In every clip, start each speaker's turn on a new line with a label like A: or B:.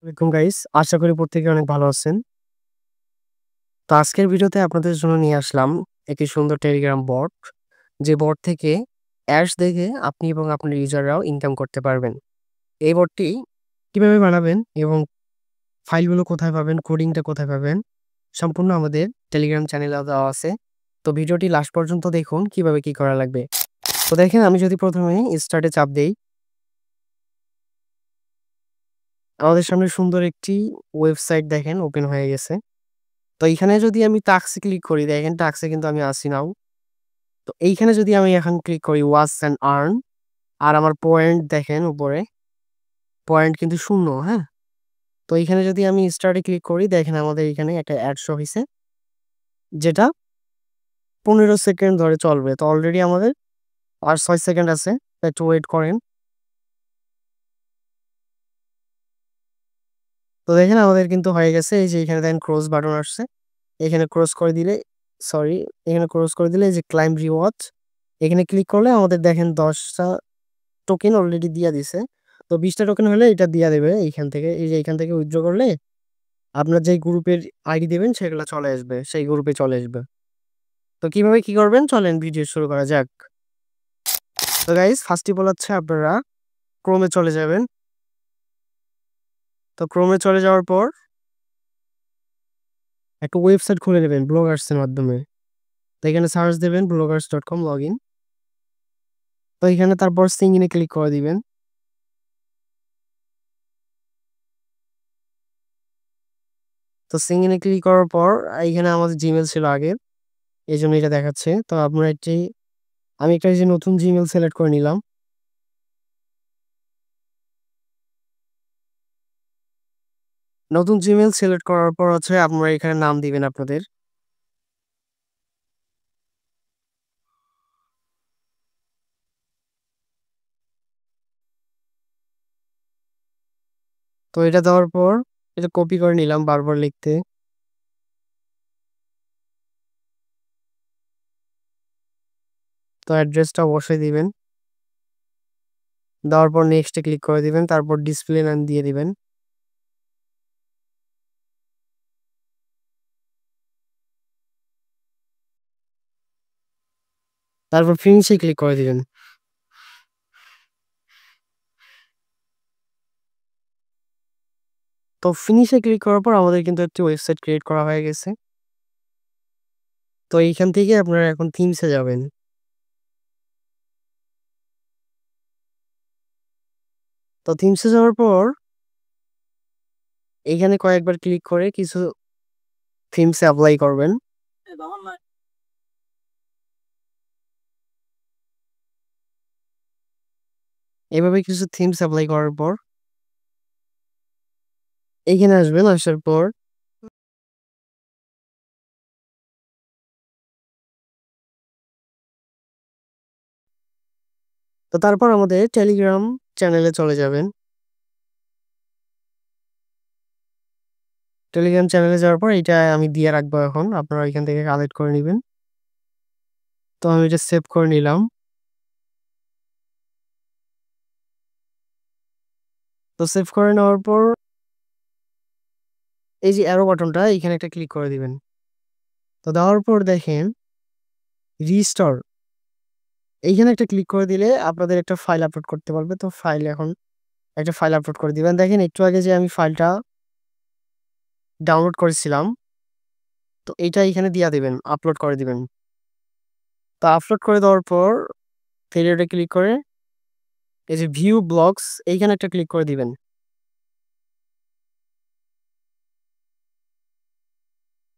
A: Welcome guys, আশা করি প্রত্যেকে অনেক ভালো আছেন। তো আজকের ভিডিওতে আপনাদের জন্য নিয়ে আসলাম একটি সুন্দর টেলিগ্রাম বট, যে বট থেকে অ্যাডস দেখে আপনি এবং আপনার ইউজাররাও ইনকাম করতে পারবেন। এই বটটি কিভাবে বানাবেন এবং ফাইলগুলো কোথায় পাবেন, কোডিংটা কোথায় পাবেন, সম্পূর্ণ আমাদের টেলিগ্রাম চ্যানেলে দেওয়া আছে। তো ভিডিওটি লাস্ট পর্যন্ত দেখুন কিভাবে কি করা লাগবে। তো দেখেন, আমি যদি প্রথমে স্টার্টে চাপ দেই, আমাদের সামনে সুন্দর একটি ওয়েবসাইট দেখেন ওপেন হয়ে গেছে। তো এইখানে যদি আমি টাস্কে ক্লিক করি, দেখেন টাস্কে কিন্তু আমি আছি নাও। তো এইখানে যদি আমি এখন ক্লিক করি ওয়াচ অ্যান্ড আর্ন, আর আমার পয়েন্ট দেখেন উপরে, পয়েন্ট কিন্তু শূন্য, হ্যাঁ। তো এইখানে যদি আমি স্টার্টে ক্লিক করি, দেখেন আমাদের এখানে একটা অ্যাড শো হয়েছে, যেটা 15 সেকেন্ড ধরে চলবে। তো অলরেডি আমাদের আর 6 সেকেন্ড আছে, একটু ওয়েট করেন। তো দেখেন আমাদের কিন্তু হয়ে গেছে। এই যে এখানে দেখেন ক্রস বাটন আসছে, এখানে ক্রস করে দিলে, সরি, এখানে ক্রস করে দিলে এই যে ক্লাইম রিওয়ার্ড, এখানে ক্লিক করলে আমাদের দেখেন 10টা টোকেন অলরেডি দিয়া দিছে। তো 20টা টোকেন হলে এটা দিয়া দেবে এইখান থেকে। এই যে এইখান থেকে উইথড্র করলে আপনার যে গ্রুপের আইডি দেবেন সেগুলো চলে আসবে, সেই গ্রুপে চলে আসবে। তো কিভাবে কি করবেন চলেন ভিডিও শুরু করা যাক। তো গাইস, ফার্স্টই বলাচ্ছে আপনারা ক্রোমে চলে যাবেন। তো ক্রোমে চলে যাওয়ার পর একটা ওয়েবসাইট খুলে নেবেন ব্লগার্স এর মাধ্যমে। তো এখানে সার্চ দেবেন bloggers.com লগইন। তো এখানে তারপর সিং ইনে ক্লিক করে দিবেন। তো সিং ইনে ক্লিক করার পর এইখানে আমাদের জিমেল ছিল আগের, এই জন্য এটা দেখাচ্ছে। তো আপনারা আমি একটা এই যে নতুন জিমেল সিলেক্ট করে নিলাম। নতুন জিমেল সিলেক্ট করার পর হচ্ছে আপনারা এখানে নাম দিবেন আপনাদের। তো এটা দেওয়ার পর এটা কপি করে নিলাম বারবার লিখতে। তো অ্যাড্রেসটা অবশ্যই দিবেন। দেওয়ার পর নেক্সটে ক্লিক করে দিবেন, তারপর ডিসপ্লে নেম দিয়ে দিবেন। তারপর ফিনিশে ক্লিক করে দিবেন। তো ফিনিশে ক্লিক করার পর আমাদের কিন্তু একটি ওয়েবসাইট ক্রিয়েট করা হয়ে গেছে। তো এইখান থেকে আপনারা এখন থিমসে যাবেন। তো থিমসে যাওয়ার পর এইখানে কয়েকবার ক্লিক করে কিছু থিমসে অ্যাপ্লাই করবেন। এভাবে কিছু থিমস অ্যাপ্লাই করার পর এইখানে আসবেন। আসার পর তো তারপর আমাদের টেলিগ্রাম চ্যানেলে চলে যাবেন। টেলিগ্রাম চ্যানেলে যাওয়ার পর এটা আমি দিয়ে রাখবো, এখন আপনারা এখান থেকে কালেক্ট করে নিবেন। তো আমি এটা সেভ করে নিলাম। তো সেভ করে নেওয়ার পর এই যে অ্যারো বাটনটা এখানে একটা ক্লিক করে দিবেন। তো দেওয়ার পর দেখেন রিস্টোর, এইখানে একটা ক্লিক করে দিলে আপনাদের একটা ফাইল আপলোড করতে পারবে। তো ফাইল এখন একটা ফাইল আপলোড করে দিবেন। দেখেন একটু আগে যে আমি ফাইলটা ডাউনলোড করেছিলাম, তো এইটা এখানে দিয়া দিবেন, আপলোড করে দিবেন। তো আপলোড করে দেওয়ার পর ফেরিওতে ক্লিক করে এই যে ভিউ ব্লগস এইখানে একটা ক্লিক করে দিবেন।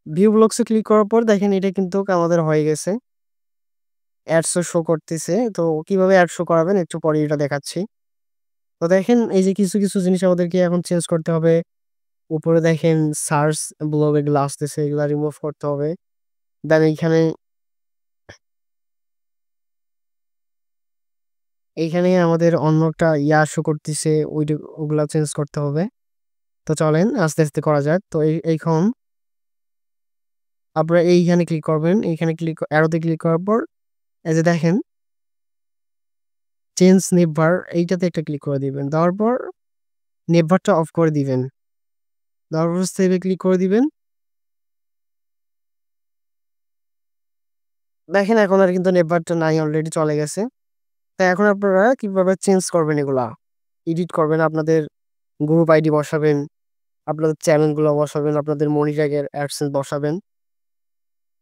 A: ভিউ ব্লগসে ক্লিক করার পর দেখেন এটা কিন্তু আমাদের হয়ে গেছে, অ্যাডসও শো করতেছে। তো কিভাবে অ্যাড শো করাবেন একটু পরে এটা দেখাচ্ছি। তো দেখেন এই যে কিছু কিছু জিনিস আমাদেরকে এখন চেঞ্জ করতে হবে। উপরে দেখেন সার্চ ব্লগ এগুলো আসতেছে, এগুলা রিমুভ করতে হবে। দেন এইখানে আমাদের অন্য একটা ইয়া শো করতেছে, ওগুলা চেঞ্জ করতে হবে। তো চলেন আস্তে আস্তে করা যাক। তো এইখন আপনারা এইখানে ক্লিক করবেন, এইখানে অ্যারোতে ক্লিক করার পর এই যে দেখেন চেঞ্জ নেভার, এইটাতে একটা ক্লিক করে দিবেন। দেওয়ার পর নেভারটা অফ করে দিবেন। তারপর সেভে ক্লিক করে দিবেন। দেখেন এখন আর কিন্তু নেটবারটা নাই, অলরেডি চলে গেছে। তো এখন আপনারা কিভাবে চেঞ্জ করবেন এগুলা? এডিট করবেন, আপনাদের গ্রুপ আইডি বসাবেন, আপনাদের চ্যানেলগুলো বসাবেন, আপনাদের মনি ট্যাগের অ্যাডসেন্স বসাবেন।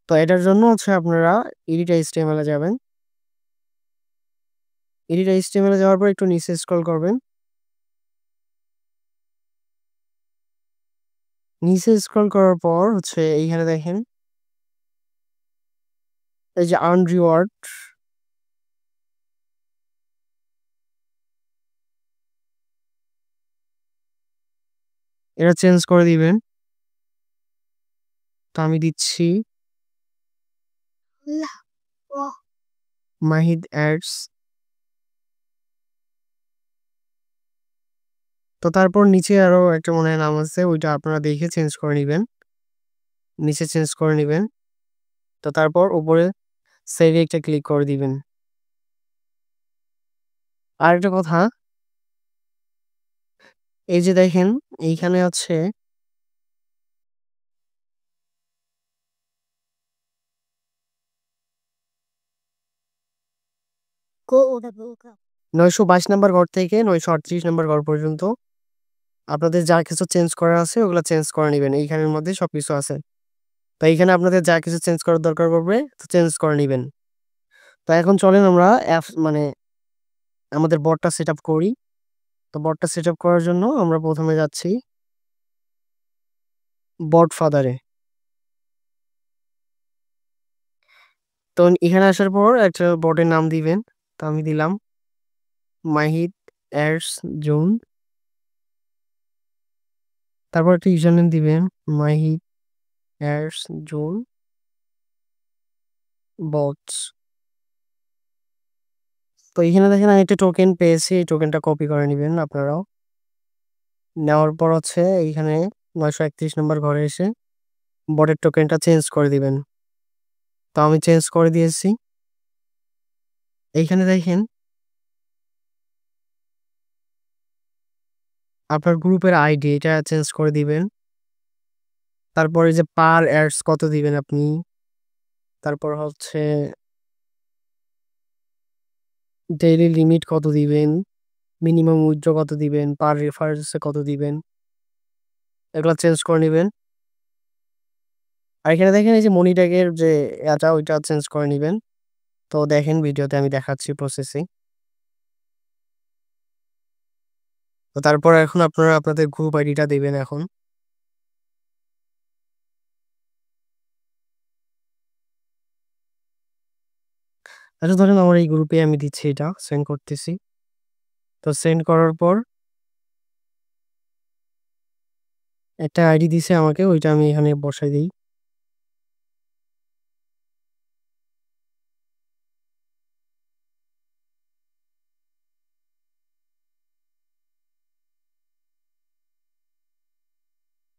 A: তো এটার জন্য হচ্ছে আপনারা এডিট এইচটিএমএল এ যাবেন। এডিট এইচটিএমএল এ যাওয়ার পর একটু নিচে স্ক্রল করবেন। নিচে স্ক্রল করার পর হচ্ছে এইখানে দেখেন এই যে আর্ন রিওয়ার্ড, এটা চেঞ্জ করে দিবেন। তো আমি দিচ্ছি মাহিদ অ্যাডস। তো তারপর নিচে আরো একটা মনে হয় নাম আছে, ওইটা আপনারা দেখে চেঞ্জ করে নিবেন। নিচে চেঞ্জ করে নিবেন। তো তারপর উপরে সেভে একটা ক্লিক করে দিবেন। আর একটা কথা, এই যে দেখেন এইখানে আছে
B: Go the book.
A: 922 নাম্বার ঘর থেকে 938 নাম্বার ঘর পর্যন্ত আপনাদের যা কিছু চেঞ্জ করার আছে ওগুলা চেঞ্জ করে নিবেন। এইখানের মধ্যে সবকিছু আছে। তো এইখানে আপনাদের যা কিছু চেঞ্জ করার দরকার পড়বে তো চেঞ্জ করে নিবেন। তো এখন চলেন আমরা মানে আমাদের বটটা সেটআপ করি। তো বটটা সেটআপ করার জন্য আমরা প্রথমে যাচ্ছি বট ফাদারে। তো এখানে আসার পর একটা বটের নাম দিবেন। তো আমি দিলাম মাহিদ অ্যাডস জোন। তারপর একটা ইউজার নেম দিবেন মাহিদ অ্যাডস জোন বটস। তো এখানে দেখেন আমি একটা টোকেন পেয়েছি, এই টোকেনটা কপি করে নিবেন আপনারাও। নেওয়ার পর হচ্ছে এইখানে 931 নম্বর ঘরে এসে বটের টোকেনটা চেঞ্জ করে দিবেন। তো আমি চেঞ্জ করে দিয়েছি। এইখানে দেখেন আপনার গ্রুপের আইডি এটা চেঞ্জ করে দিবেন। তারপরে যে পার অ্যাডস কত দিবেন আপনি, তারপর হচ্ছে ডেইলি লিমিট কত দিবেন, মিনিমাম উইথড্র কত দিবেন, পার রেফারেন্সে কত দিবেন, এগুলো চেঞ্জ করে নিবেন। আর এখানে দেখেন এই যে মনি ট্যাগের যে এটা ওইটা চেঞ্জ করে নিবেন। তো দেখেন ভিডিওতে আমি দেখাচ্ছি প্রসেসিং। তো তারপর এখন আপনারা আপনাদের গ্রুপ আইডিটা দিবেন এখন। আচ্ছা ধরেন আমার এই গ্রুপে আমি দিচ্ছি, এটা সেন্ড করতেছি। তো সেন্ড করার পর একটা আইডি দিছে আমাকে, ওইটা আমি এখানে বসাই দিই।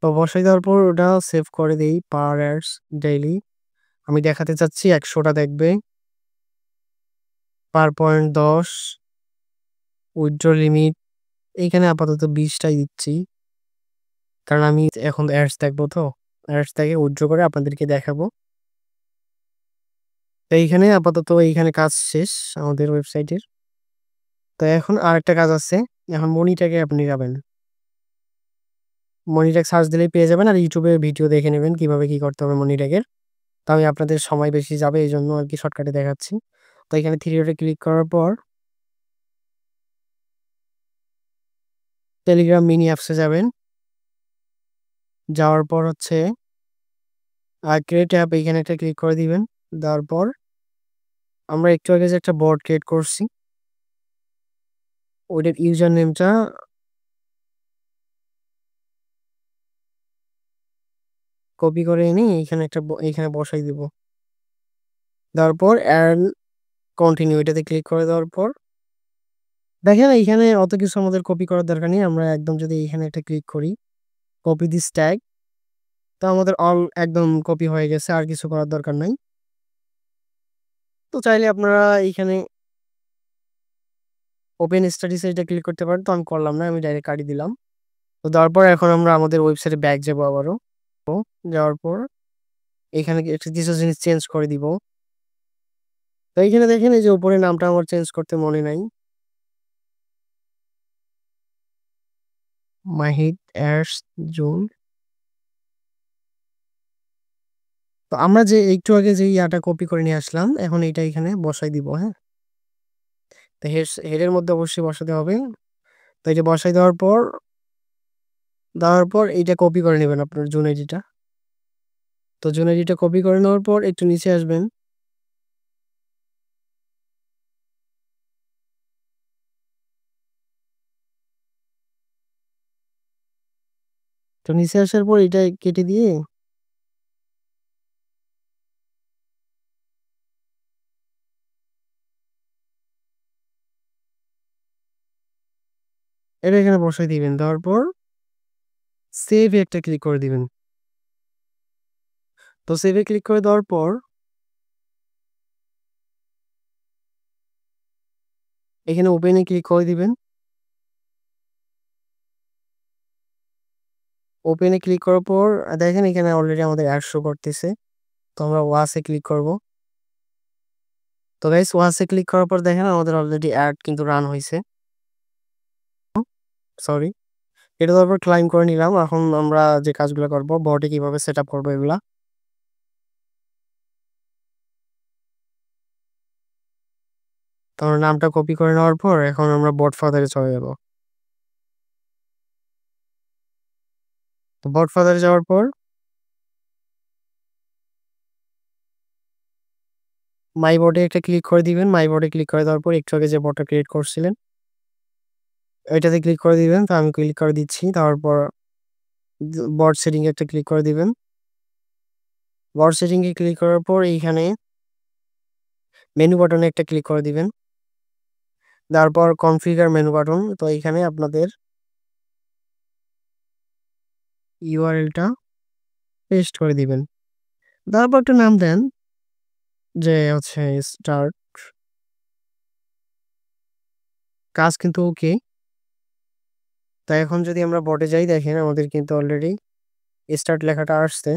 A: তো বসাই দেওয়ার পর ওটা সেভ করে দেই পার অ্যাডস ডেইলি। আমি দেখাতে চাচ্ছি 100টা দেখবে, পার পয়েন্ট 10, উইথড্র লিমিট এইখানে আপাতত 20টাই দিচ্ছি, কারণ আমি এখন অ্যাডস দেখবো। তো অ্যাডস থেকে উইথড্র করে আপনাদেরকে দেখাবো। তো এইখানে আপাতত এইখানে কাজ শেষ আমাদের ওয়েবসাইটের। তো এখন আরেকটা কাজ আছে, এখন মনিটাকে আপনি যাবেন, মনিট্যাগ সার্চ দিলেই পেয়ে যাবেন। আর ইউটিউবে ভিডিও দেখে নেবেন কিভাবে কি করতে হবে মনিট্যাগের। তো আমি আপনাদের সময় বেশি যাবে এই জন্য আর কি শর্টকাটে দেখাচ্ছি। তো এখানে থ্রি ডটে ক্লিক করার পর টেলিগ্রাম মিনি অ্যাপসে যাবেন। যাওয়ার পর হচ্ছে ক্রিয়েট অ্যাপ, এইখানে একটা ক্লিক করে দিবেন। দেওয়ার পর আমরা একটু আগে যে একটা বট ক্রিয়েট করছি ওইটার ইউজার নেমটা কপি করে এনে এইখানে একটা এইখানে বসাই দিব। দেওয়ার পর অ্যাড কন্টিনিউ এটাতে ক্লিক করে দেওয়ার পর দেখেন এইখানে অত কিছু আমাদের কপি করার দরকার নেই। আমরা একদম যদি এইখানে একটা ক্লিক করি কপি দিস ট্যাগ, তো আমাদের অল একদম কপি হয়ে গেছে, আর কিছু করার দরকার নাই। তো চাইলে আপনারা এইখানে ওপেন স্টাডিজ এটা ক্লিক করতে পারেন। তো আমি করলাম না, আমি ডাইরেক্ট কাটি দিলাম। তো দেওয়ার পর এখন আমরা আমাদের ওয়েবসাইটে ব্যাক যাবো আবারও। যাওয়ার পর এখানে কিছু জিনিস চেঞ্জ করে দিব। তো এইখানে দেখেন এই যে উপরে নামটা আমার চেঞ্জ করতে মনে নাই। Mahid ash zone. তো আমরা যে একটু আগে যে ইয়াটা কপি করে নিয়ে আসলাম, এখন এইটা এখানে বসাই দিব, হ্যাঁ? তো হেডের মধ্যে অবশ্যই বসাতে হবে। তো এটা বসাই দেওয়ার পর এইটা কপি করে নেবেন আপনার জুন আইডিটা। তো জুন আইডিটা কপি করে নেওয়ার পর একটু নিচে আসবেন। তো নিচে আসার পর এটা কেটে দিয়ে এটা এখানে বসাই দিবেন। দেওয়ার পর সেভ একটা ক্লিক করে দিবেন। তো সেভে ক্লিক করে দেওয়ার পর এখানে ওপেনে ক্লিক করে দিবেন। ওপেনে ক্লিক করার পর দেখেন এখানে অলরেডি আমাদের অ্যাড শো করতেছে। তো আমরা ওয়াসে ক্লিক করব। তো গাইস ওয়াসে ক্লিক করার পর দেখেন আমাদের অলরেডি অ্যাড কিন্তু রান হইছে। সরি। এটা দেওয়ার পর ক্লাইম করে নিলাম। এখন আমরা যে কাজগুলো করব, বটে কিভাবে সেটআপ করব এগুলা। তো আমরা নামটা কপি করে নেওয়ার পর এখন আমরা বট ফাদারে চলে যাব। তো বট ফাদারে যাওয়ার পর মাই বটে একটা ক্লিক করে দিবেন। মাই বটে ক্লিক করে দেওয়ার পর একটু আগে যে বটটা ক্রিয়েট করছিলেন ওইটাতে ক্লিক করে দিবেন। তো আমি ক্লিক করে দিচ্ছি। তারপর বট সেটিং এ একটা ক্লিক করে দিবেন। বট সেটিং এ ক্লিক করার পর এইখানে মেনু বাটনে একটা ক্লিক করে দিবেন। তারপর কনফিগার মেনু বাটন। তো এইখানে আপনাদের ইউআরএলটা পেস্ট করে দিবেন। তারপর একটা নাম দেন যে হচ্ছে স্টার্ট। কাজ কিন্তু ওকে। তো এখন যদি আমরা বটে যাই দেখেন আমাদের কিন্তু অলরেডি স্টার্ট লেখাটা আসছে।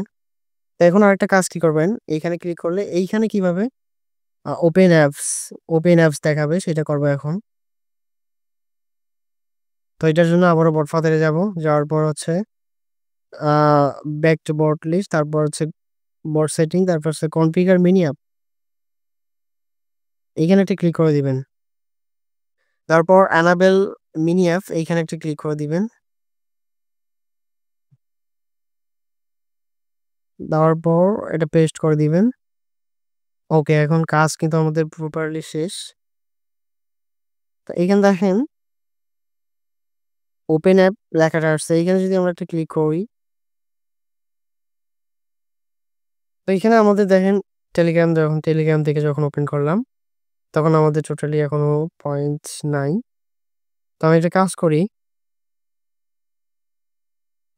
A: তো এখন আরেকটা কাজ কি করবেন, এইখানে ক্লিক করলে এইখানে কিভাবে ওপেন অ্যাপস দেখাবে সেটা করবো এখন। তো এটার জন্য আবারও বট ফাদারে যাব। যাওয়ার পর হচ্ছে ব্যাক টু বট লিস্ট, তারপর হচ্ছে বট সেটিং, তারপর হচ্ছে কনফিগার মিনি অ্যাপ। এইখানে একটা ক্লিক করে দিবেন। তারপর অ্যানাবেল মিনি অ্যাপ এইখানে একটা ক্লিক করে দিবেন। দেওয়ার পর এটা পেস্ট করে দিবেন। ওকে, এখন কাজ কিন্তু আমাদের প্রপারলি শেষ। তো এইখানে দেখেন ওপেন অ্যাপ লেখাটা আসছে। এইখানে যদি আমরা একটা ক্লিক করি তো এখানে আমাদের দেখেন টেলিগ্রাম থেকে যখন ওপেন করলাম তখন আমাদের টোটালি এখনো পয়েন্ট নাই। তো আমি একটা কাজ করি,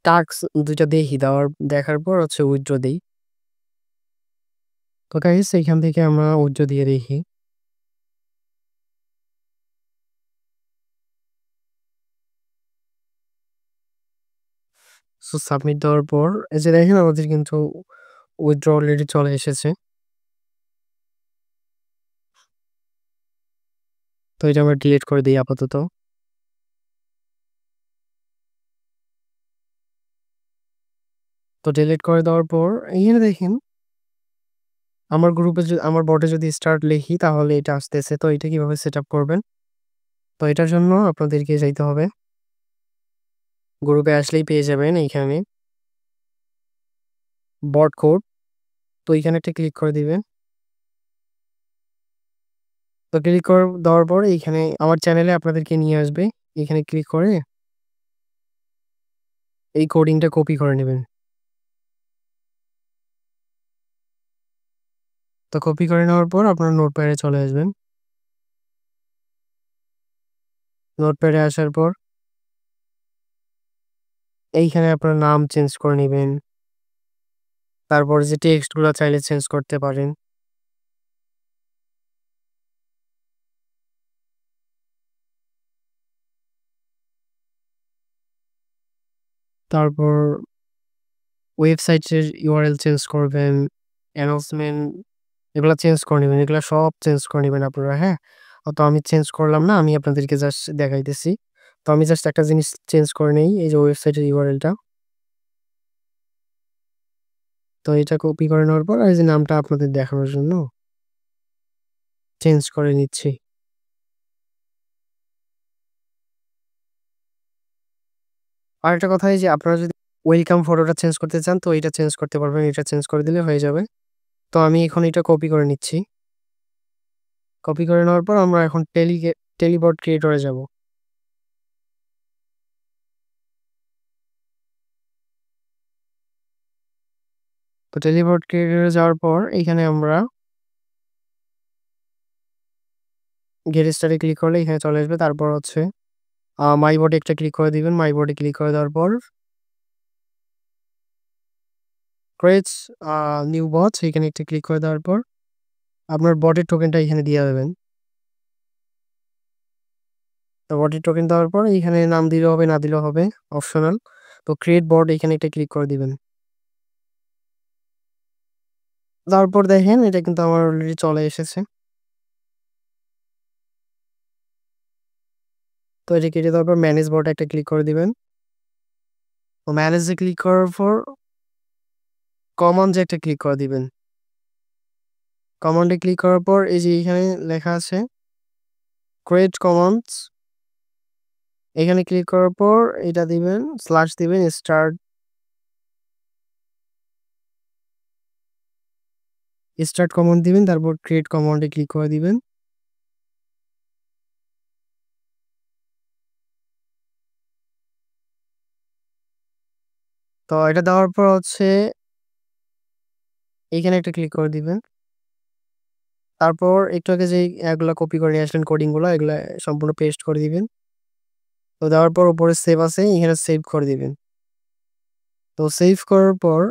A: টাস্ক দুইটা দেখি, দেখার পর হচ্ছে উইথড্র দিই। তো গাইস এইখান থেকে আমরা উইথড্র দিয়ে দেখি। সো সাবমিট দেওয়ার পর এই যে দেখেন আমাদের কিন্তু উইথড্র অলরেডি চলে এসেছে। তো এটা আমরা ডিলিট করে দিই আপাতত। তো ডিলিট করে দেওয়ার পর এইখানে দেখেন আমার গ্রুপে আমার বটে যদি স্টার্ট লিখি তাহলে এটা আসতেছে। তো এটা কিভাবে সেট আপ করবেন, তো এটার জন্য আপনাদেরকে যাইতে হবে, গ্রুপে আসলেই পেয়ে যাবেন এইখানে বট কোড। তো এইখানে একটা ক্লিক করে দিবেন। তো ক্লিক করে দেওয়ার পর এইখানে আমার চ্যানেলে আপনাদেরকে নিয়ে আসবে। এখানে ক্লিক করে এই কোডিংটা কপি করে নেবেন। তো কপি করে নেওয়ার পর আপনার নোটপ্যাডে চলে আসবেন। নোটপ্যাডে আসার পর এইখানে আপনার নাম চেঞ্জ করে নিবেন। তারপর যে টেক্সটগুলো চাইলে চেঞ্জ করতে পারেন। তারপর ওয়েবসাইটের URL চেঞ্জ করবেন, অ্যানাউন্সমেন্ট এগুলা চেঞ্জ করে নিবেন। এগুলা সব চেঞ্জ করে নিবেন আপনারা, হ্যাঁ? তো আমি চেঞ্জ করলাম না। আমি আপনাদেরকে জাস্ট দেখাইতেছি। তো আমি জাস্ট একটা জিনিস চেঞ্জ করে নেই। এই যে ওয়েবসাইটের URL টা। তো এটা কপি করে নেওয়ার পর এই যে নামটা আপনাদের দেখানোর জন্য চেঞ্জ করে নিচ্ছি। আরেকটা কথা এই যে আপনারা যদি ওয়েলকাম ফটোটা চেঞ্জ করতে চান তো এটা চেঞ্জ করতে পারবেন। এটা চেঞ্জ করে দিলে হয়ে যাবে। তো আমি এখন এটা কপি করে নিচ্ছি। কপি করে নেওয়ার পর আমরা এখন টেলিবট ক্রিয়েটরে যাব। তো টেলিবট ক্রিয়েটরে যাওয়ার পর এইখানে আমরা গেট স্টার্টে ক্লিক করলে এখানে চলে আসবে। তারপর হচ্ছে মাই বটে একটা ক্লিক করে দিবেন। মাই বটে ক্লিক করে দেওয়ার পর ক্রিয়েট নিউ বট এখানে একটা ক্লিক করে দেওয়ার পর আপনার বটের টোকেনটা এখানে দিয়ে দেবেন। তো বটের টোকেন দেওয়ার পর এইখানে নাম দিলেও হবে, না দিলেও হবে, অপশনাল। তো ক্রিয়েট বট এখানে একটা ক্লিক করে দিবেন। তারপর দেখেন এটা কিন্তু আমার অলরেডি চলে এসেছে। তো এটা কেটে দেওয়ার পর ম্যানেজ বটে একটা ক্লিক করে দিবেন। তো ম্যানেজে ক্লিক করার পর কমান্ডে একটা ক্লিক করে দিবেন। কমান্ডে ক্লিক করার পর এই যে এখানে লেখা আছে ক্রিয়েট কমান্ডস, এখানে ক্লিক করার পর এটা দিবেন, স্ল্যাশ দিবেন, স্টার্ট কমান্ড দিবেন, তারপর ক্রিয়েট কমান্ডে ক্লিক করে দিবেন। তো এটা দেওয়ার পর হচ্ছে এইখানে একটা ক্লিক করে দিবেন। তারপর একটু আগে যে এগুলা কপি করে নিয়ে আসলেন কোডিং গুলা, এগুলা সম্পূর্ণ পেস্ট করে দিবেন। তো দেওয়ার পর উপরে সেভ আছে, এখানে সেভ করে দিবেন। তো সেভ করার পর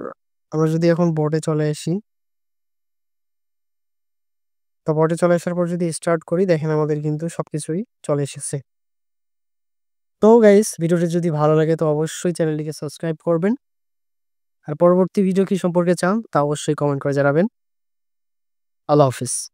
A: আমরা যদি এখন বটে চলে আসি, তো বটে চলে আসার পর যদি স্টার্ট করি দেখেন আমাদের কিন্তু সবকিছুই চলে এসেছে। তো গাইস ভিডিওটি যদি ভালো লাগে তো অবশ্যই চ্যানেলটিকে সাবস্ক্রাইব করবেন। আর পরবর্তী ভিডিও কি সম্পর্কে চান তা অবশ্যই কমেন্ট করে জানাবেন। আল্লাহ হাফেজ।